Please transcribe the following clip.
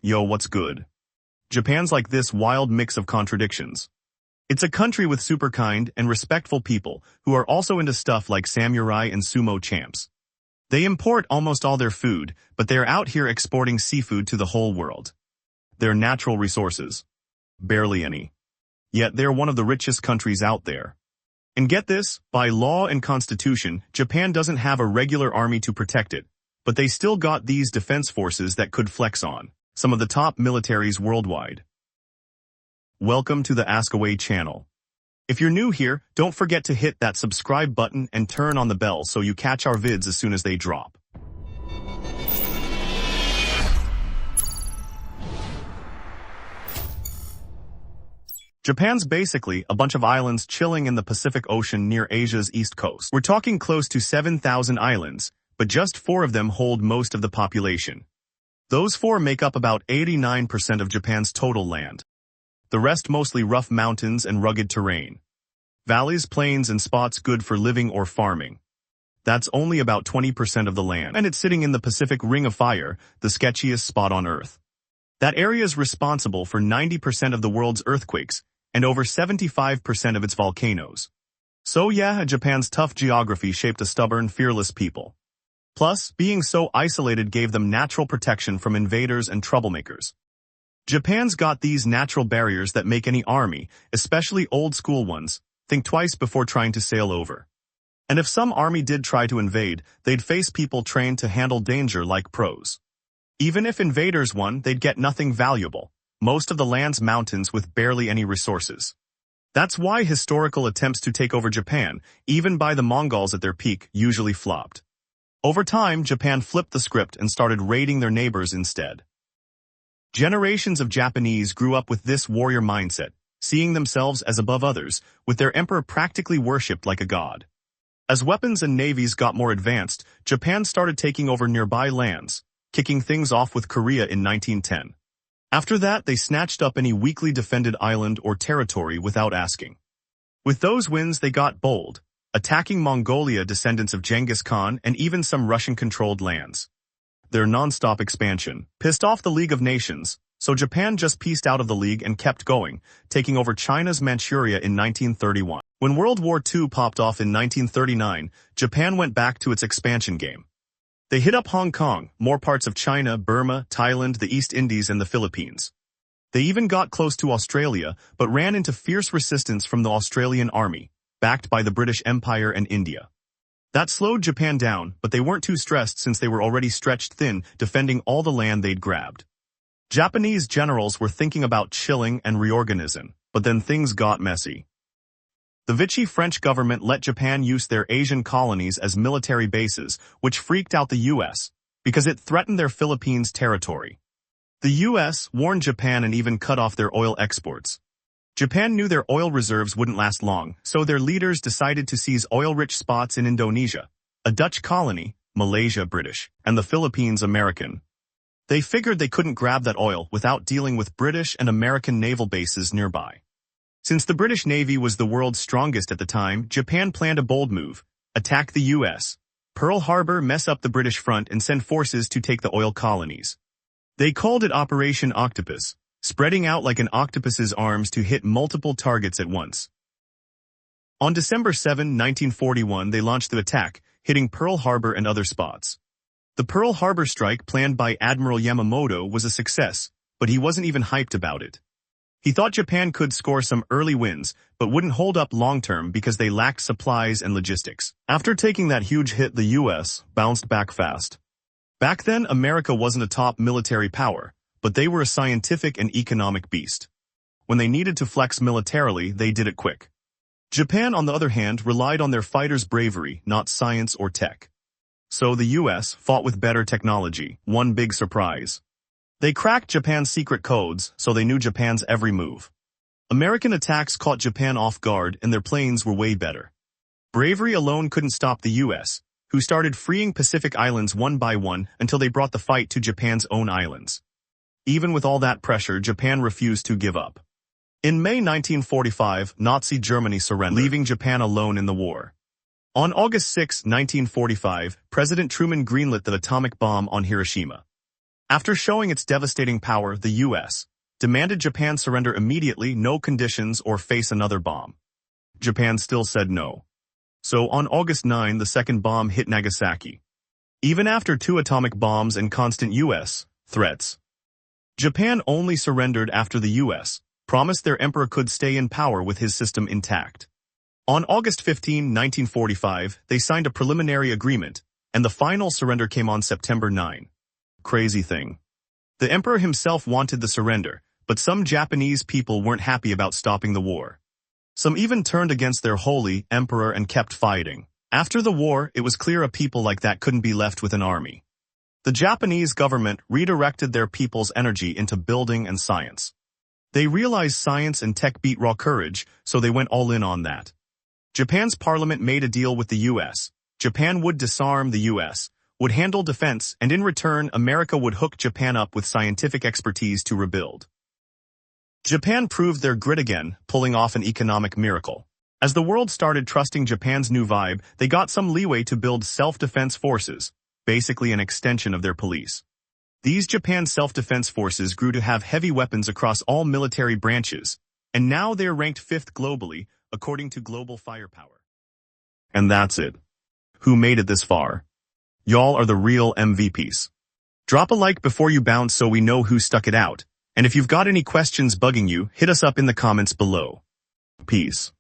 Yo, what's good? Japan's like this wild mix of contradictions. It's a country with super kind and respectful people who are also into stuff like samurai and sumo champs. They import almost all their food, but they're out here exporting seafood to the whole world. Their natural resources. Barely any. Yet they're one of the richest countries out there. And get this, by law and constitution, Japan doesn't have a regular army to protect it, but they still got these defense forces that could flex on some of the top militaries worldwide. Welcome to the Ask Away channel. If you're new here, don't forget to hit that subscribe button and turn on the bell so you catch our vids as soon as they drop. Japan's basically a bunch of islands chilling in the Pacific Ocean near Asia's east coast. We're talking close to 7,000 islands, but just 4 of them hold most of the population. Those 4 make up about 89% of Japan's total land. The rest mostly rough mountains and rugged terrain. Valleys, plains, and spots good for living or farming. That's only about 20% of the land, and it's sitting in the Pacific Ring of Fire, the sketchiest spot on Earth. That area is responsible for 90% of the world's earthquakes and over 75% of its volcanoes. So yeah, Japan's tough geography shaped a stubborn, fearless people. Plus, being so isolated gave them natural protection from invaders and troublemakers. Japan's got these natural barriers that make any army, especially old-school ones, think twice before trying to sail over. And if some army did try to invade, they'd face people trained to handle danger like pros. Even if invaders won, they'd get nothing valuable, most of the land's mountains with barely any resources. That's why historical attempts to take over Japan, even by the Mongols at their peak, usually flopped. Over time, Japan flipped the script and started raiding their neighbors instead. Generations of Japanese grew up with this warrior mindset, seeing themselves as above others, with their emperor practically worshipped like a god. As weapons and navies got more advanced, Japan started taking over nearby lands, kicking things off with Korea in 1910. After that, they snatched up any weakly defended island or territory without asking. With those wins, they got bold, attacking Mongolia, descendants of Genghis Khan, and even some Russian-controlled lands. Their non-stop expansion pissed off the League of Nations, so Japan just pieced out of the League and kept going, taking over China's Manchuria in 1931. When World War II popped off in 1939, Japan went back to its expansion game. They hit up Hong Kong, more parts of China, Burma, Thailand, the East Indies, and the Philippines. They even got close to Australia, but ran into fierce resistance from the Australian army, backed by the British Empire and India. That slowed Japan down, but they weren't too stressed since they were already stretched thin, defending all the land they'd grabbed. Japanese generals were thinking about chilling and reorganizing, but then things got messy. The Vichy French government let Japan use their Asian colonies as military bases, which freaked out the U.S., because it threatened their Philippines territory. The U.S. warned Japan and even cut off their oil exports. Japan knew their oil reserves wouldn't last long, so their leaders decided to seize oil-rich spots in Indonesia, a Dutch colony, Malaysia British, and the Philippines American. They figured they couldn't grab that oil without dealing with British and American naval bases nearby. Since the British Navy was the world's strongest at the time, Japan planned a bold move, attack the U.S., Pearl Harbor, mess up the British front, and send forces to take the oil colonies. They called it Operation Octopus, spreading out like an octopus's arms to hit multiple targets at once. On December 7, 1941, they launched the attack, hitting Pearl Harbor and other spots. The Pearl Harbor strike planned by Admiral Yamamoto was a success, but he wasn't even hyped about it. He thought Japan could score some early wins, but wouldn't hold up long-term because they lacked supplies and logistics. After taking that huge hit, the U.S. bounced back fast. Back then, America wasn't a top military power, but they were a scientific and economic beast. When they needed to flex militarily, they did it quick. Japan, on the other hand, relied on their fighters' bravery, not science or tech. So the U.S. fought with better technology, one big surprise. They cracked Japan's secret codes, so they knew Japan's every move. American attacks caught Japan off guard, and their planes were way better. Bravery alone couldn't stop the U.S., who started freeing Pacific islands one by one until they brought the fight to Japan's own islands. Even with all that pressure, Japan refused to give up. In May 1945, Nazi Germany surrendered, leaving Japan alone in the war. On August 6, 1945, President Truman greenlit the atomic bomb on Hiroshima. After showing its devastating power, the U.S. demanded Japan surrender immediately, no conditions, or face another bomb. Japan still said no. So on August 9, the second bomb hit Nagasaki. Even after 2 atomic bombs and constant U.S. threats, Japan only surrendered after the U.S. promised their emperor could stay in power with his system intact. On August 15, 1945, they signed a preliminary agreement, and the final surrender came on September 9. Crazy thing. The emperor himself wanted the surrender, but some Japanese people weren't happy about stopping the war. Some even turned against their holy emperor and kept fighting. After the war, it was clear a people like that couldn't be left with an army. The Japanese government redirected their people's energy into building and science. They realized science and tech beat raw courage, so they went all in on that. Japan's parliament made a deal with the U.S. Japan would disarm the U.S., would handle defense, and in return, America would hook Japan up with scientific expertise to rebuild. Japan proved their grit again, pulling off an economic miracle. As the world started trusting Japan's new vibe, they got some leeway to build self-defense forces, basically an extension of their police. These Japan self-defense forces grew to have heavy weapons across all military branches, and now they're ranked 5th globally, according to Global Firepower. And that's it. Who made it this far? Y'all are the real MVPs. Drop a like before you bounce so we know who stuck it out. And if you've got any questions bugging you, hit us up in the comments below. Peace.